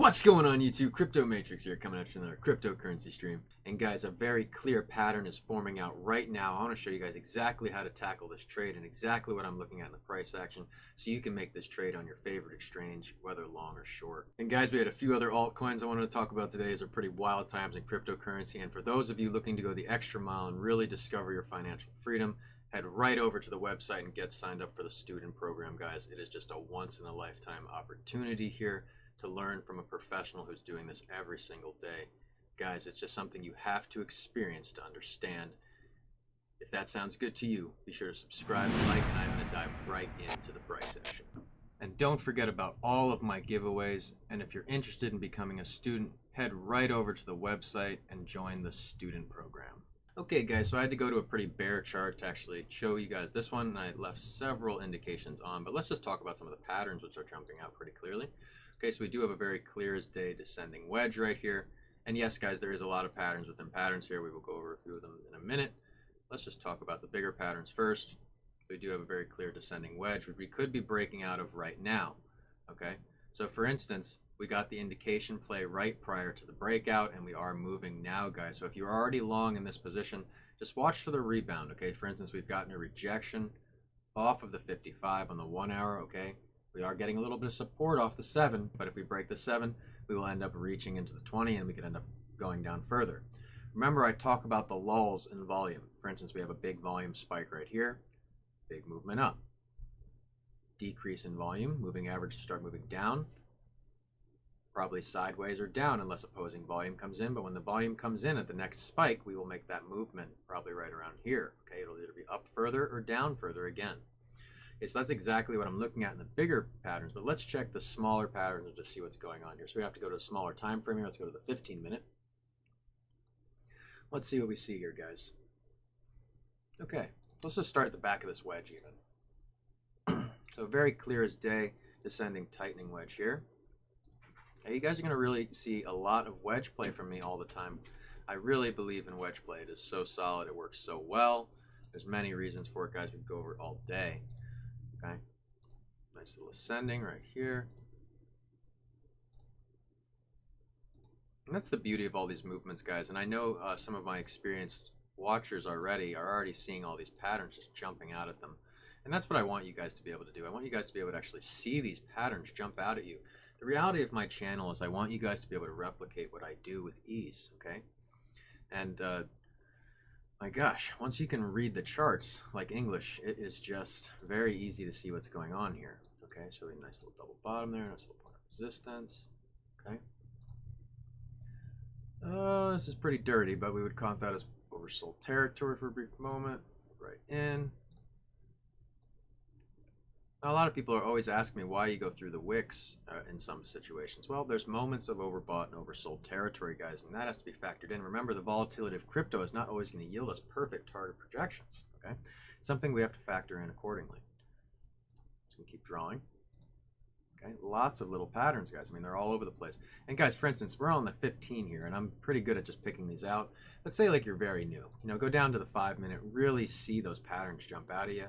What's going on YouTube? Crypto Matrix here, coming at you another cryptocurrency stream. And guys, a very clear pattern is forming out right now. I want to show you guys exactly how to tackle this trade and exactly what I'm looking at in the price action so you can make this trade on your favorite exchange, whether long or short. And guys, we had a few other altcoins I wanted to talk about today. These are pretty wild times in cryptocurrency, and for those of you looking to go the extra mile and really discover your financial freedom, head right over to the website and get signed up for the student program, guys. It is just a once-in-a-lifetime opportunity here to learn from a professional who's doing this every single day. Guys, it's just something you have to experience to understand. If that sounds good to you, be sure to subscribe and like, and I'm going to dive right into the price action. And don't forget about all of my giveaways, and if you're interested in becoming a student, head right over to the website and join the student program. Okay guys, so I had to go to a pretty bare chart to actually show you guys this one, and I left several indications on, but let's just talk about some of the patterns which are jumping out pretty clearly. Okay, so we do have a very clear as day descending wedge right here. And yes, guys, there is a lot of patterns within patterns here. We will go over a few of them in a minute. Let's just talk about the bigger patterns first. We do have a very clear descending wedge, which we could be breaking out of right now. Okay, so for instance, we got the indication play right prior to the breakout, and we are moving now, guys. So if you're already long in this position, just watch for the rebound. Okay, for instance, we've gotten a rejection off of the 55 on the 1 hour. Okay, we are getting a little bit of support off the 7, but if we break the 7, we will end up reaching into the 20, and we could end up going down further. Remember, I talk about the lulls in volume. For instance, we have a big volume spike right here, big movement up. Decrease in volume, moving average to start moving down, probably sideways or down unless opposing volume comes in, but when the volume comes in at the next spike, we will make that movement probably right around here. Okay, it'll either be up further or down further again. Okay, so that's exactly what I'm looking at in the bigger patterns, but let's check the smaller patterns and just see what's going on here. So we have to go to a smaller time frame here. Let's go to the 15-minute. Let's see what we see here, guys. Okay, let's just start at the back of this wedge even. So very clear as day, descending tightening wedge here. Okay, you guys are going to really see a lot of wedge play from me all the time. I really believe in wedge play. It is so solid. It works so well. There's many reasons for it, guys. We can go over it all day. Okay, nice little ascending right here. And that's the beauty of all these movements, guys. And I know some of my experienced watchers already are already seeing all these patterns just jumping out at them. And that's what I want you guys to be able to do. I want you guys to be able to actually see these patterns jump out at you. The reality of my channel is I want you guys to be able to replicate what I do with ease, okay? And my gosh, once you can read the charts like English, it is just very easy to see what's going on here. Okay, so a nice little double bottom there, nice little point of resistance. Okay. This is pretty dirty, but we would count that as oversold territory for a brief moment. Right in. Now, a lot of people are always asking me why you go through the wicks in some situations. Well, there's moments of overbought and oversold territory, guys, and that has to be factored in. Remember, the volatility of crypto is not always going to yield us perfect target projections, okay? It's something we have to factor in accordingly. Just going to keep drawing. Okay, lots of little patterns, guys. I mean, they're all over the place. And guys, for instance, we're on the 15 here, and I'm pretty good at just picking these out. Let's say like you're very new. You know, go down to the 5-minute, really see those patterns jump out of you.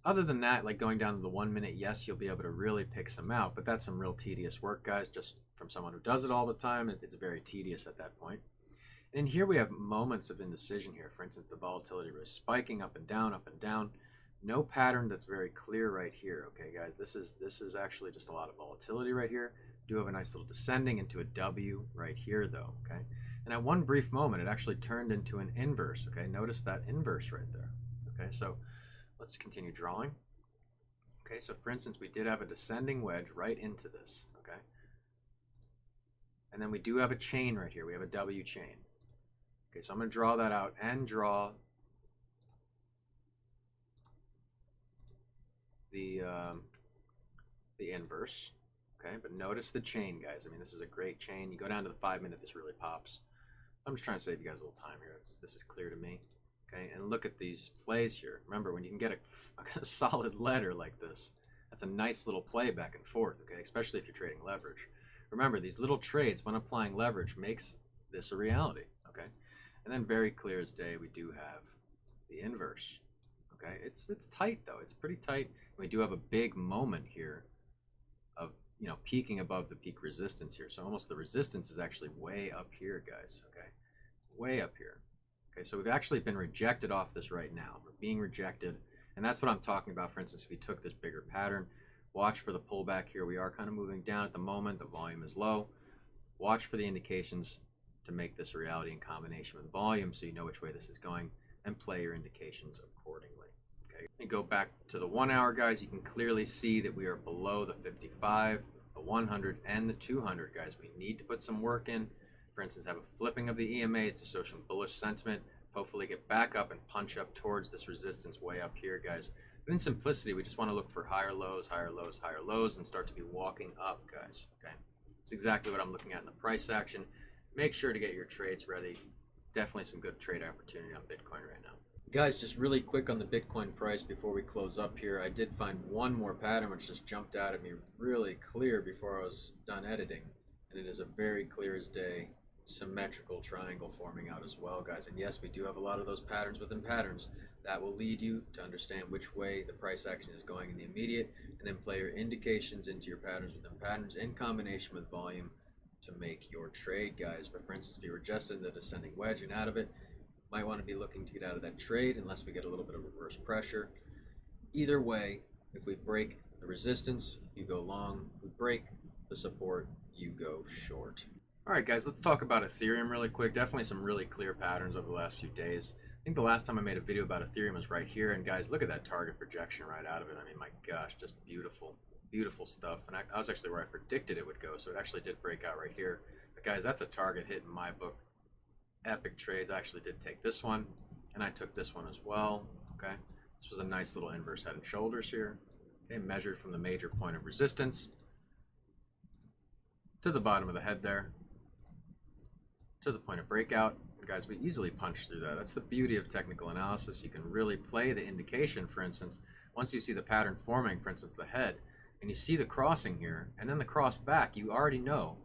Other than that, like going down to the 1 minute, yes, you'll be able to really pick some out, but that's some real tedious work, guys. Just from someone who does it all the time, it's very tedious at that point. And here we have moments of indecision here. For instance, the volatility was spiking up and down, up and down. No pattern that's very clear right here. Okay, guys, this is actually just a lot of volatility right here. We do have a nice little descending into a W right here, though. Okay, and at one brief moment, it actually turned into an inverse. Okay, notice that inverse right there. Okay, so let's continue drawing. Okay, so for instance, we did have a descending wedge right into this, okay? And then we do have a chain right here. We have a W chain. Okay, so I'm going to draw that out and draw the inverse, okay? But notice the chain, guys. I mean, this is a great chain. You go down to the 5-minute, this really pops. I'm just trying to save you guys a little time here. This is clear to me. Okay, and look at these plays here. Remember, when you can get a solid letter like this, that's a nice little play back and forth, okay, especially if you're trading leverage. Remember, these little trades, when applying leverage, makes this a reality, okay? And then very clear as day, we do have the inverse, okay? It's tight, though. It's pretty tight. We do have a big moment here of you know, peaking above the peak resistance here. So almost the resistance is actually way up here, guys, okay? Way up here. Okay, so we've actually been rejected off this right now. We're being rejected, and that's what I'm talking about. For instance, if we took this bigger pattern, watch for the pullback here. We are kind of moving down at the moment. The volume is low. Watch for the indications to make this a reality in combination with volume so you know which way this is going, and play your indications accordingly. Okay, and go back to the 1 hour, guys. You can clearly see that we are below the 55, the 100, and the 200, guys. We need to put some work in. For instance, have a flipping of the EMAs to show some bullish sentiment, hopefully get back up and punch up towards this resistance way up here, guys. But in simplicity, we just want to look for higher lows, higher lows, higher lows, and start to be walking up, guys. Okay, it's exactly what I'm looking at in the price action. Make sure to get your trades ready. Definitely some good trade opportunity on Bitcoin right now. Guys, just really quick on the Bitcoin price before we close up here. I did find one more pattern which just jumped out at me really clear before I was done editing. And it is a very clear as day symmetrical triangle forming out as well, guys. And yes, we do have a lot of those patterns within patterns. That will lead you to understand which way the price action is going in the immediate, and then play your indications into your patterns within patterns in combination with volume to make your trade, guys. But for instance, if you were just in the descending wedge and out of it, might want to be looking to get out of that trade unless we get a little bit of reverse pressure. Either way, if we break the resistance, you go long. If we break the support, you go short. All right, guys, let's talk about Ethereum really quick. Definitely some really clear patterns over the last few days. I think the last time I made a video about Ethereum was right here. And guys, look at that target projection right out of it. I mean, my gosh, just beautiful, beautiful stuff. And I was actually where I predicted it would go. So it actually did break out right here. But guys, that's a target hit in my book. Epic trades. I actually did take this one, and I took this one as well. Okay, this was a nice little inverse head and shoulders here. Okay, measured from the major point of resistance to the bottom of the head there, to the point of breakout. Guys, we easily punch through that. That's the beauty of technical analysis. You can really play the indication. For instance, once you see the pattern forming, for instance, the head, and you see the crossing here, and then the cross back, you already know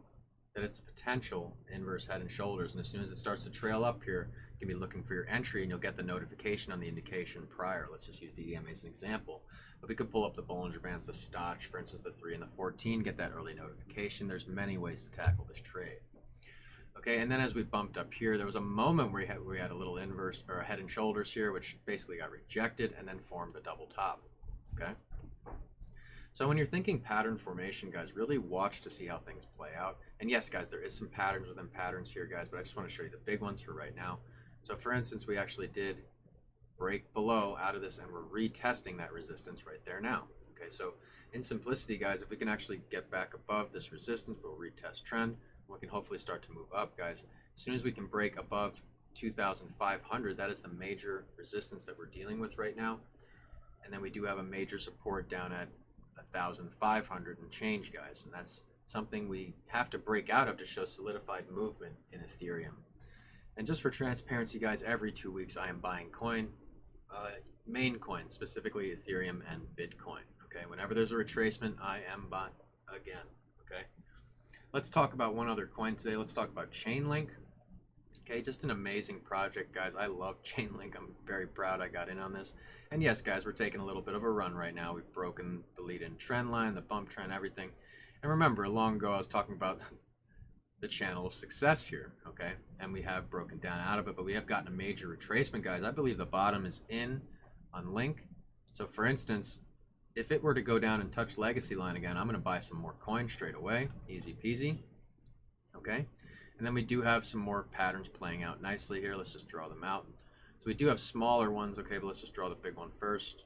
that it's a potential inverse head and shoulders. And as soon as it starts to trail up here, you can be looking for your entry, and you'll get the notification on the indication prior. Let's just use the EMA as an example. But we could pull up the Bollinger Bands, the Stotch, for instance, the 3 and the 14, get that early notification. There's many ways to tackle this trade. Okay, and then as we bumped up here, there was a moment where we had a little inverse or a head and shoulders here, which basically got rejected and then formed a double top. Okay, so when you're thinking pattern formation, guys, really watch to see how things play out. And yes, guys, there is some patterns within patterns here, guys, but I just want to show you the big ones for right now. So for instance, we actually did break below out of this, and we're retesting that resistance right there now. Okay, so in simplicity, guys, if we can actually get back above this resistance, we'll retest trend. We can hopefully start to move up, guys. As soon as we can break above 2,500, that is the major resistance that we're dealing with right now. And then we do have a major support down at 1,500 and change, guys. And that's something we have to break out of to show solidified movement in Ethereum. And just for transparency, guys, every 2 weeks I am buying coin, main coin, specifically Ethereum and Bitcoin. Okay, whenever there's a retracement, I am buying again. Okay. Let's talk about one other coin today. Let's talk about Chainlink. Okay, just an amazing project, guys. I love Chainlink. I'm very proud I got in on this. And yes, guys, we're taking a little bit of a run right now. We've broken the lead-in trend line, the bump trend, everything. And remember, long ago I was talking about the channel of success here, okay? And we have broken down out of it, but we have gotten a major retracement, guys. I believe the bottom is in on Link. So for instance, if it were to go down and touch legacy line again, I'm going to buy some more coin straight away. Easy peasy. Okay. And then we do have some more patterns playing out nicely here. Let's just draw them out. So we do have smaller ones. Okay, but let's just draw the big one first.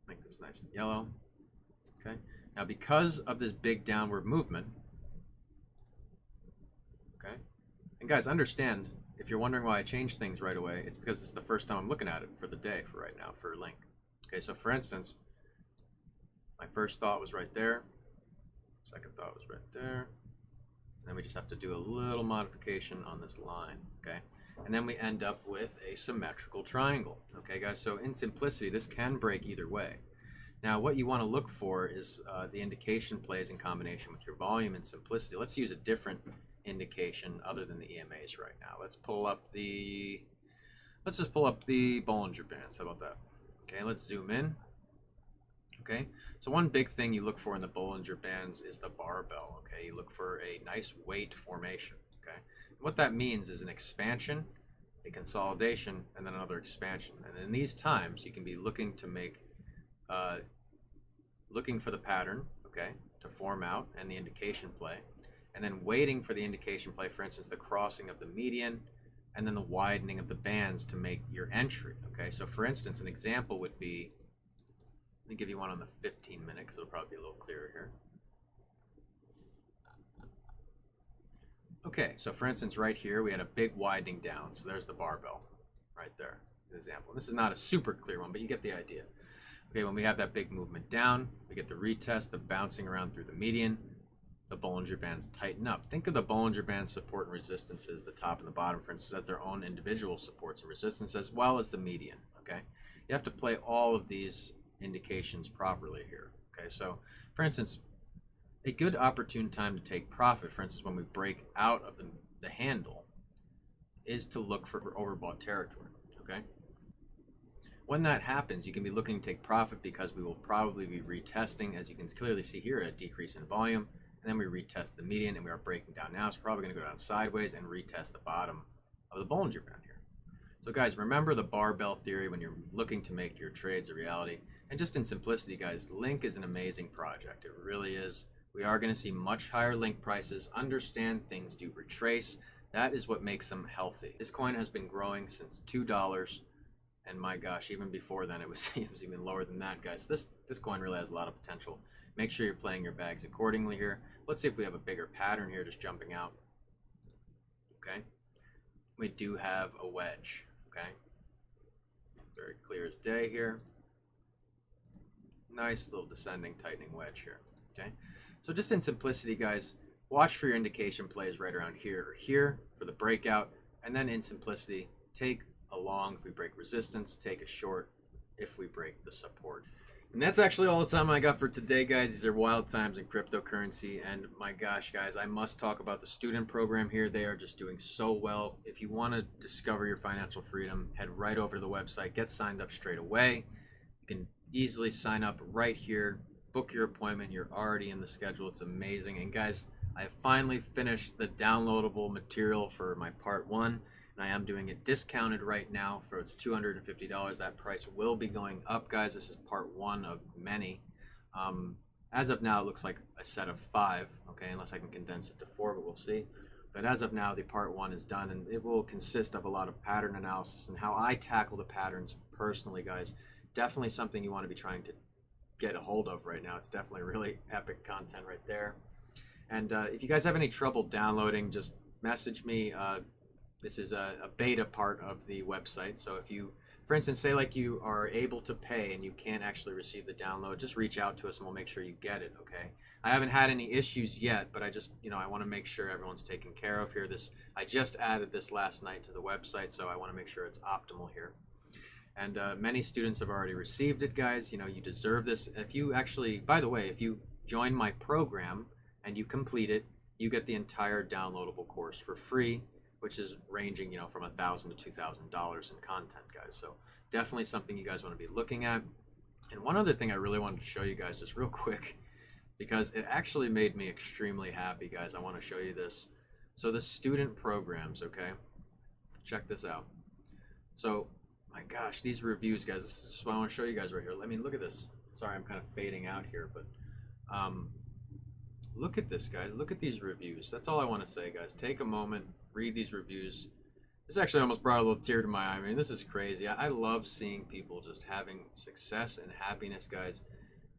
Make this nice and yellow. Okay. Now because of this big downward movement, okay, and guys, understand, if you're wondering why I changed things right away, it's because it's the first time I'm looking at it for the day for right now for Link. Okay, so for instance, my first thought was right there. Second thought was right there. And then we just have to do a little modification on this line, okay? And then we end up with a symmetrical triangle, okay, guys? So in simplicity, this can break either way. Now, what you want to look for is the indication plays in combination with your volume and simplicity. Let's use a different indication other than the EMAs right now. Let's just pull up the Bollinger Bands. How about that? Okay, let's zoom in. Okay, so one big thing you look for in the Bollinger Bands is the barbell. Okay, you look for a nice weight formation. Okay, and what that means is an expansion, a consolidation, and then another expansion. And in these times, you can be looking to make, looking for the pattern, okay, to form out and the indication play, and then waiting for the indication play, for instance, the crossing of the median, and then the widening of the bands to make your entry. Okay, so for instance, an example would be, let me give you one on the 15-minute because it'll probably be a little clearer here. Okay, so for instance, right here, we had a big widening down. So there's the barbell right there, the example. This is not a super clear one, but you get the idea. Okay, when we have that big movement down, we get the retest, the bouncing around through the median, the Bollinger Bands tighten up. Think of the Bollinger Band support and resistances, the top and the bottom, for instance, as their own individual supports and resistance, as well as the median, okay? You have to play all of these indications properly here, okay? So, for instance, a good opportune time to take profit, for instance, when we break out of the handle, is to look for overbought territory, okay? When that happens, you can be looking to take profit because we will probably be retesting, as you can clearly see here, a decrease in volume, and then we retest the median, and we are breaking down now. It's probably going to go down sideways and retest the bottom of the Bollinger Band here. So guys, remember the barbell theory when you're looking to make your trades a reality. And just in simplicity, guys, Link is an amazing project. It really is. We are going to see much higher Link prices. Understand things do retrace. That is what makes them healthy. This coin has been growing since $2. And my gosh, even before then, it was even lower than that, guys. This coin really has a lot of potential. Make sure you're playing your bags accordingly here. Let's see if we have a bigger pattern here just jumping out. Okay. We do have a wedge. Okay. Very clear as day here. Nice little descending, tightening wedge here. Okay. So just in simplicity, guys, watch for your indication plays right around here or here for the breakout. And then in simplicity, take a long if we break resistance, take a short if we break the support. And that's actually all the time I got for today, guys. These are wild times in cryptocurrency, and my gosh, guys, I must talk about the student program here. They are just doing so well. If you want to discover your financial freedom, head right over to the website, get signed up straight away. You can easily sign up right here, book your appointment. You're already in the schedule. It's amazing. And guys, I have finally finished the downloadable material for my part 1. And I am doing it discounted right now for it's $250. That price will be going up, guys. This is part 1 of many. As of now, it looks like a set of 5, okay, unless I can condense it to 4, but we'll see. But as of now, the part 1 is done, and it will consist of a lot of pattern analysis and how I tackle the patterns personally, guys. Definitely something you want to be trying to get a hold of right now. It's definitely really epic content right there. And if you guys have any trouble downloading, just message me. This is a beta part of the website. So if you, for instance, say like you are able to pay and you can't actually receive the download, just reach out to us and we'll make sure you get it, okay? I haven't had any issues yet, but I just, I want to make sure everyone's taken care of here. I just added this last night to the website, so I want to make sure it's optimal here. And many students have already received it, guys. You deserve this. If you actually, by the way, if you join my program and you complete it, you get the entire downloadable course for free, which is ranging, from $1,000 to $2,000 in content, guys. So definitely something you guys want to be looking at. And one other thing I really wanted to show you guys just real quick, because it actually made me extremely happy, guys. I want to show you this. So the student programs, okay? Check this out. So, my gosh, these reviews, guys, this is what I want to show you guys right here. I mean, look at this. Sorry, I'm kind of fading out here, but look at this, guys. Look at these reviews. That's all I want to say, guys. Take a moment, read these reviews. This actually almost brought a little tear to my eye. I mean, this is crazy. I love seeing people just having success and happiness, guys.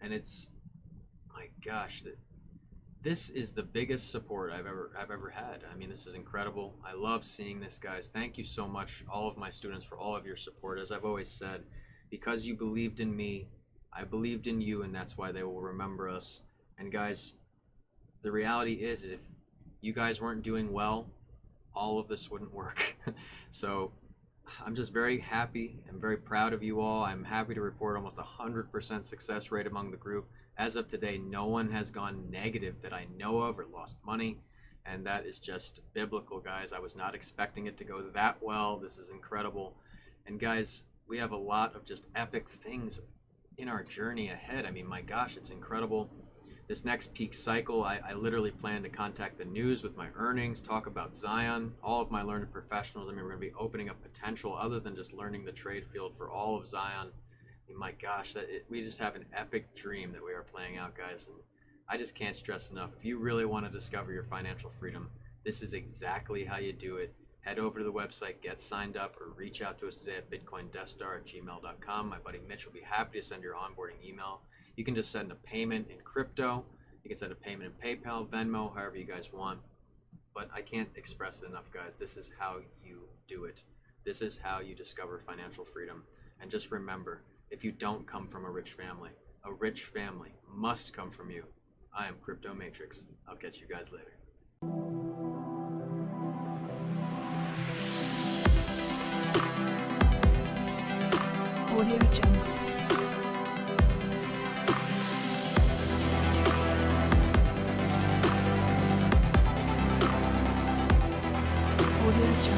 And it's, my gosh, this is the biggest support I've ever had. I mean, this is incredible. I love seeing this, guys. Thank you so much, all of my students, for all of your support. As I've always said, because you believed in me, I believed in you, and that's why they will remember us. And guys, the reality is if you guys weren't doing well, all of this wouldn't work. So I'm just very happy and very proud of you all. I'm happy to report almost 100% success rate among the group. As of today, no one has gone negative that I know of or lost money. And that is just biblical, guys. I was not expecting it to go that well. This is incredible. And guys, we have a lot of just epic things in our journey ahead. I mean, my gosh, it's incredible. This next peak cycle, I literally plan to contact the news with my earnings, talk about Zion, all of my learned professionals. I mean, we're going to be opening up potential other than just learning the trade field for all of Zion. I mean, my gosh, we just have an epic dream that we are playing out, guys. And I just can't stress enough. If you really want to discover your financial freedom, this is exactly how you do it. Head over to the website, get signed up, or reach out to us today at bitcoindeathstar@gmail.com. My buddy Mitch will be happy to send your onboarding email. You can just send a payment in crypto. You can send a payment in PayPal, Venmo, however you guys want. But I can't express it enough, guys. This is how you do it. This is how you discover financial freedom. And just remember, if you don't come from a rich family must come from you. I am Crypto Matrix. I'll catch you guys later. Audio Jungle. Audio Jungle.